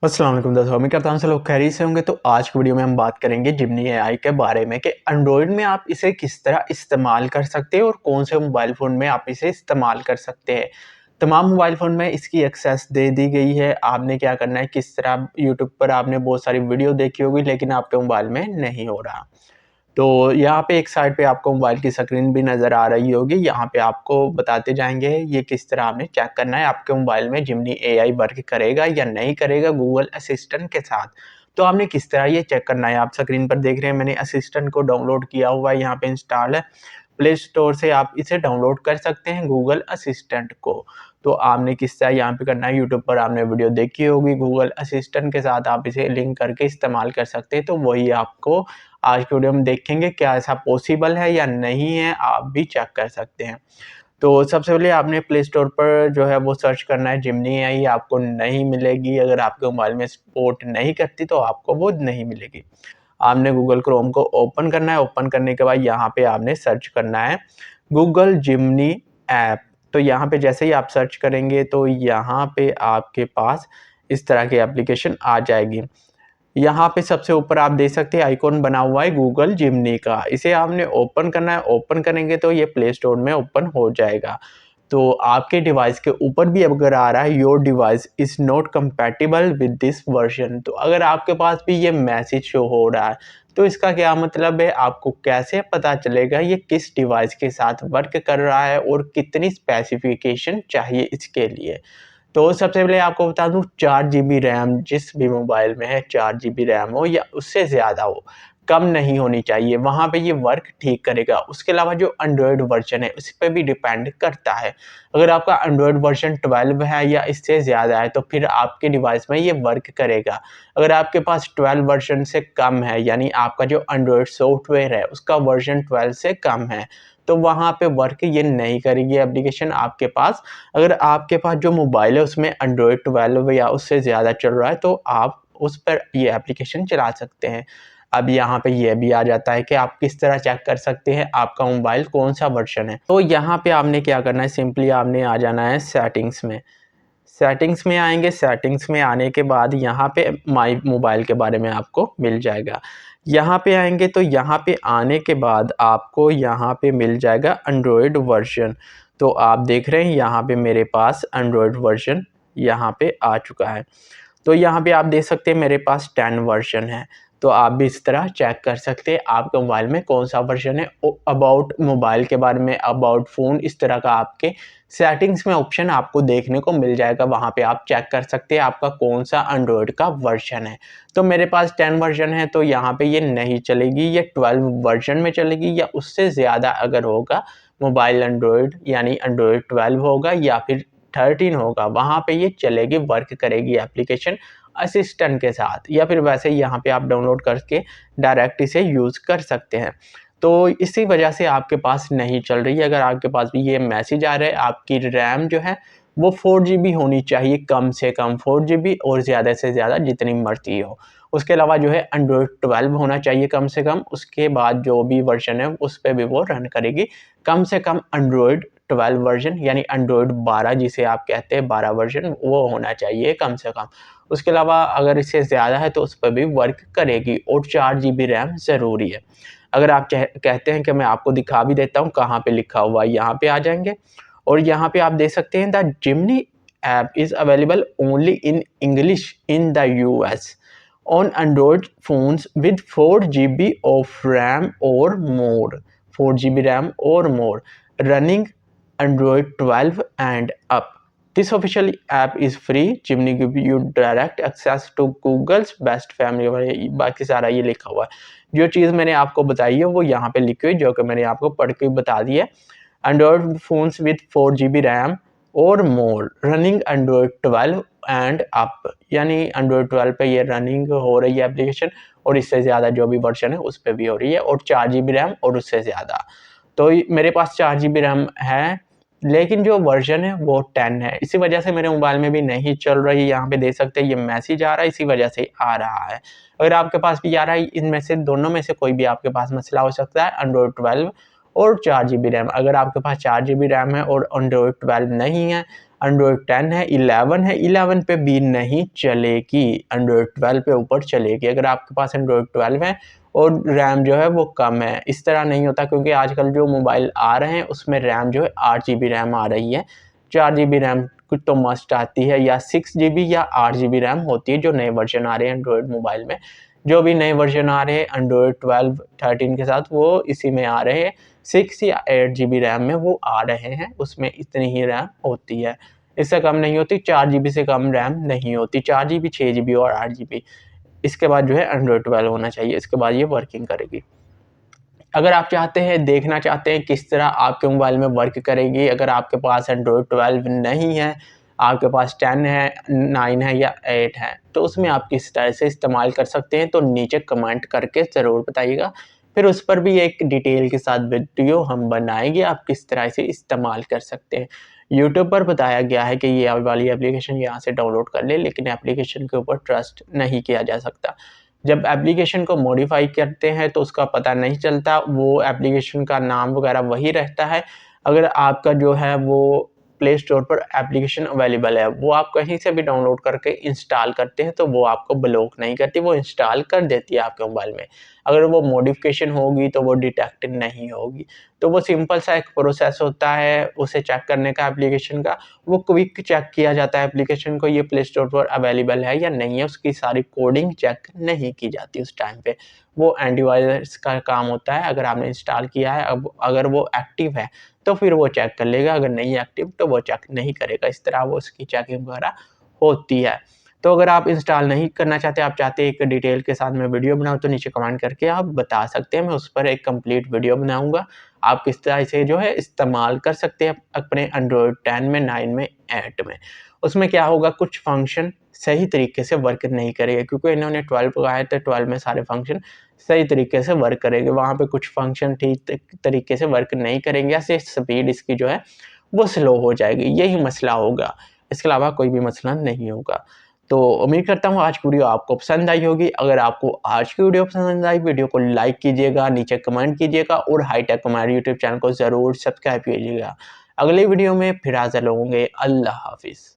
अस्सलाम वालेकुम दोस्तों, उम्मीद करता हूँ सब लोग खैरियत से होंगे। तो आज की वीडियो में हम बात करेंगे जिमनी एआई के बारे में कि एंड्रॉयड में आप इसे किस तरह इस्तेमाल कर सकते हैं और कौन से मोबाइल फ़ोन में आप इसे इस्तेमाल कर सकते हैं। तमाम मोबाइल फ़ोन में इसकी एक्सेस दे दी गई है। आपने क्या करना है, किस तरह यूट्यूब पर आपने बहुत सारी वीडियो देखी होगी लेकिन आपके मोबाइल में नहीं हो रहा। तो यहाँ पे एक साइड पे आपको मोबाइल की स्क्रीन भी नज़र आ रही होगी। यहाँ पे आपको बताते जाएँगे ये किस तरह आपने चेक करना है आपके मोबाइल में जिमनी एआई वर्क करेगा या नहीं करेगा गूगल असिस्टेंट के साथ। तो आपने किस तरह ये चेक करना है, आप स्क्रीन पर देख रहे हैं मैंने असिस्टेंट को डाउनलोड किया हुआ है, यहाँ पे इंस्टॉल है। प्ले स्टोर से आप इसे डाउनलोड कर सकते हैं गूगल असिस्टेंट को। तो आपने किस तरह यहाँ पे करना है, यूट्यूब पर आपने वीडियो देखी होगी गूगल असिस्टेंट के साथ आप इसे लिंक करके इस्तेमाल कर सकते हैं। तो वही आपको आज की वीडियो में देखेंगे, क्या ऐसा पॉसिबल है या नहीं है, आप भी चेक कर सकते हैं। तो सबसे पहले आपने प्ले स्टोर पर जो है वो सर्च करना है जिमनी एआई, आपको नहीं मिलेगी। अगर आपके मोबाइल में सपोर्ट नहीं करती तो आपको वो नहीं मिलेगी। आपने गूगल क्रोम को ओपन करना है, ओपन करने के बाद यहाँ पे आपने सर्च करना है गूगल जिमनी ऐप। तो यहाँ पे जैसे ही आप सर्च करेंगे तो यहाँ पे आपके पास इस तरह की एप्लीकेशन आ जाएगी। यहाँ पे सबसे ऊपर आप देख सकते हैं आइकॉन बना हुआ है गूगल जिमनी का, इसे आपने ओपन करना है। ओपन करेंगे तो ये प्ले स्टोर में ओपन हो जाएगा। तो आपके डिवाइस के ऊपर भी अगर आ रहा है your device is not compatible with this version, तो अगर आपके पास भी ये मैसेज शो हो रहा है तो इसका क्या मतलब है, आपको कैसे पता चलेगा ये किस डिवाइस के साथ वर्क कर रहा है और कितनी स्पेसिफिकेशन चाहिए इसके लिए। तो सबसे पहले आपको बता दूँ, 4 जीबी रैम जिस भी मोबाइल में है, 4 जीबी रैम हो या उससे ज़्यादा हो, कम नहीं होनी चाहिए, वहाँ पे ये वर्क ठीक करेगा। उसके अलावा जो एंड्रॉयड वर्ज़न है उस पे भी डिपेंड करता है। अगर आपका एंड्रॉयड वर्ज़न 12 है या इससे ज़्यादा है तो फिर आपके डिवाइस में ये वर्क करेगा। अगर आपके पास 12 वर्ज़न से कम है, यानी आपका जो एंड्रॉयड सॉफ्टवेयर है उसका वर्ज़न 12 से कम है, तो वहाँ पे वर्क ये नहीं करेगी एप्लीकेशन आपके पास। अगर आपके पास जो मोबाइल है उसमें एंड्रॉयड 12 या उससे ज़्यादा चल रहा है तो आप उस पर ये एप्लीकेशन चला सकते हैं। अब यहाँ पे ये भी आ जाता है कि आप किस तरह चेक कर सकते हैं आपका मोबाइल कौन-सा वर्ज़न है। तो यहाँ पे आपने क्या करना है, सिंपली आपने आ जाना है सेटिंग्स में। सेटिंग्स में आएँगे, सेटिंग्स में आने के बाद यहाँ पे माई मोबाइल के बारे में आपको मिल जाएगा। यहाँ पे आएँगे तो यहाँ पे आने के बाद आपको यहाँ पे मिल जाएगा एंड्रॉयड वर्ज़न। तो आप देख रहे हैं यहाँ पे मेरे पास एंड्रॉयड वर्ज़न यहाँ पे आ चुका है। तो यहाँ पे आप देख सकते हैं मेरे पास 10 वर्ज़न है। तो आप भी इस तरह चेक कर सकते हैं आपके मोबाइल में कौन-सा वर्ज़न है। अबाउट मोबाइल के बारे में, अबाउट फ़ोन, इस तरह का आपके सेटिंग्स में ऑप्शन आपको देखने को मिल जाएगा। वहाँ पे आप चेक कर सकते हैं आपका कौन-सा एंड्रॉयड का वर्ज़न है। तो मेरे पास 10 वर्ज़न है तो यहाँ पे ये नहीं चलेगी, ये 12 वर्ज़न में चलेगी या उससे ज़्यादा अगर होगा मोबाइल एंड्रॉयड, यानी एंड्रॉयड 12 होगा या फिर 13 होगा, वहाँ पे ये चलेगी, वर्क करेगी एप्लीकेशन असिस्टेंट के साथ, या फिर वैसे ही यहाँ पे आप डाउनलोड करके डायरेक्ट इसे यूज़ कर सकते हैं। तो इसी वजह से आपके पास नहीं चल रही है। अगर आपके पास भी ये मैसेज आ रहा है, आपकी रैम जो है वो 4 जीबी होनी चाहिए, कम से कम 4 जीबी और ज़्यादा से ज़्यादा जितनी मर्ज़ी हो। उसके अलावा जो है एंड्रॉयड 12 होना चाहिए कम से कम, उसके बाद जो भी वर्ज़न है उस पे भी वो रन करेगी। कम से कम एंड्रॉयड 12 वर्ज़न यानी एंड्रॉयड 12 जिसे आप कहते हैं 12 वर्ज़न, वो होना चाहिए कम से कम। उसके अलावा अगर इससे ज़्यादा है तो उस पर भी वर्क करेगी और 4 जीबी रैम ज़रूरी है। अगर आप कहते हैं कि मैं आपको दिखा भी देता हूँ कहाँ पे लिखा हुआ है, यहाँ पे आ जाएँगे और यहाँ पे आप देख सकते हैं the Jimny app is available only in English in the US on Android phones with 4 GB of RAM or more, 4 GB RAM or more, running Android 12 and up. This official app is free. Jimny gives you direct access to Google's best family। बाकी सारा ये लिखा हुआ है। जो चीज़ मैंने आपको बताई है वो यहाँ पे लिखी हुई, जो कि मैंने आपको पढ़ के बता दी है। Android phones with 4 GB RAM और मोर रनिंग एंड्रॉयड 12 एंड अप, यानी एंड्रॉयड 12 पे ये रनिंग हो रही है एप्लीकेशन और इससे ज़्यादा जो भी वर्जन है उस पे भी हो रही है, और 4 जीबी रैम और उससे ज़्यादा। तो मेरे पास 4 जीबी रैम है लेकिन जो वर्जन है वो 10 है, इसी वजह से मेरे मोबाइल में भी नहीं चल रही। यहाँ पे देख सकते हैं ये मैसेज आ रहा है, इसी वजह से आ रहा है। अगर आपके पास भी आ रहा है, इनमें से दोनों में से कोई भी आपके पास मसला हो सकता है। एंड्रॉयड 12 और 4 जीबी रैम, अगर आपके पास 4 जीबी रैम है और एंड्रॉयड 12 नहीं है, एंड्रॉयड 10 है, 11 है, 11 पे भी नहीं चलेगी, एंड्रॉयड 12 पे ऊपर चलेगी। अगर आपके पास एंड्रॉयड 12 है और रैम जो है वो कम है, इस तरह नहीं होता क्योंकि आजकल जो मोबाइल आ रहे हैं उसमें रैम जो है 8 GB रैम आ रही है, 4 GB रैम कुछ तो मस्ट आती है, या 6 GB या 8 GB रैम होती है जो नए वर्जन आ रहे हैं एंड्रॉयड मोबाइल में। जो भी नए वर्जन आ रहे हैं एंड्रॉयड 12, 13 के साथ वो इसी में आ रहे हैं, 6 या 8 GB रैम में वो आ रहे हैं, उसमें इतनी ही रैम होती है, इससे कम नहीं होती, 4 GB से कम रैम नहीं होती, 4 GB, 6 GB और 8 GB। इसके बाद जो है एंड्रॉयड 12 होना चाहिए, इसके बाद ये वर्किंग करेगी। अगर आप चाहते हैं, देखना चाहते हैं किस तरह आपके मोबाइल में वर्क करेगी, अगर आपके पास एंड्रॉयड 12 नहीं है, आपके पास 10 है, 9 है या 8 है, तो उसमें आप किस तरह से इस्तेमाल कर सकते हैं, तो नीचे कमेंट करके ज़रूर बताइएगा। फिर उस पर भी एक डिटेल के साथ वीडियो हम बनाएँगे, आप किस तरह से इस्तेमाल कर सकते हैं। यूट्यूब पर बताया गया है कि ये वाली एप्लीकेशन यहाँ से डाउनलोड कर लें, लेकिन एप्लीकेशन के ऊपर ट्रस्ट नहीं किया जा सकता। जब एप्लीकेशन को मॉडिफ़ाई करते हैं तो उसका पता नहीं चलता, वो एप्लीकेशन का नाम वगैरह वही रहता है। अगर आपका जो है वो प्ले स्टोर पर एप्लीकेशन अवेलेबल है, वो आप कहीं से भी डाउनलोड करके इंस्टॉल करते हैं तो वो आपको ब्लॉक नहीं करती, वो इंस्टॉल कर देती है आपके मोबाइल में। अगर वो मॉडिफ़िकेशन होगी तो वो डिटेक्ट नहीं होगी। तो वो सिंपल सा एक प्रोसेस होता है उसे चेक करने का एप्लीकेशन का, वो क्विक चेक किया जाता है एप्लीकेशन को, ये प्ले स्टोर पर अवेलेबल है या नहीं है, उसकी सारी कोडिंग चेक नहीं की जाती उस टाइम पे। वो एंटीवायरस का काम होता है, अगर आपने इंस्टॉल किया है, अब अगर वो एक्टिव है तो फिर वो चेक कर लेगा, अगर नहीं एक्टिव तो वो चेक नहीं करेगा, इस तरह वो उसकी चेकिंग वगैरह होती है। तो अगर आप इंस्टॉल नहीं करना चाहते, आप चाहते हैं एक डिटेल के साथ मैं वीडियो बनाऊँ, तो नीचे कमेंट करके आप बता सकते हैं, मैं उस पर एक कंप्लीट वीडियो बनाऊँगा। आप किस तरह से जो है इस्तेमाल कर सकते हैं अपने एंड्रॉयड 10 में, 9 में, 8 में। उसमें क्या होगा, कुछ फंक्शन सही तरीके से वर्क नहीं करेगा क्योंकि इन्होंने 12 को आया तो 12 में सारे फंक्शन सही तरीके से वर्क करेंगे। वहाँ पे कुछ फंक्शन ठीक तरीके से वर्क नहीं करेंगे, ऐसे स्पीड इसकी जो है वो स्लो हो जाएगी, यही मसला होगा। इसके अलावा कोई भी मसला नहीं होगा। तो उम्मीद करता हूँ आज की वीडियो आपको पसंद आई होगी। अगर आपको आज की वीडियो पसंद आई, वीडियो को लाइक कीजिएगा, नीचे कमेंट कीजिएगा और हाईटेक हमारे यूट्यूब चैनल को ज़रूर सब्सक्राइब कीजिएगा। अगली वीडियो में फिर हाज़िर होंगे। अल्लाह हाफ़िज़।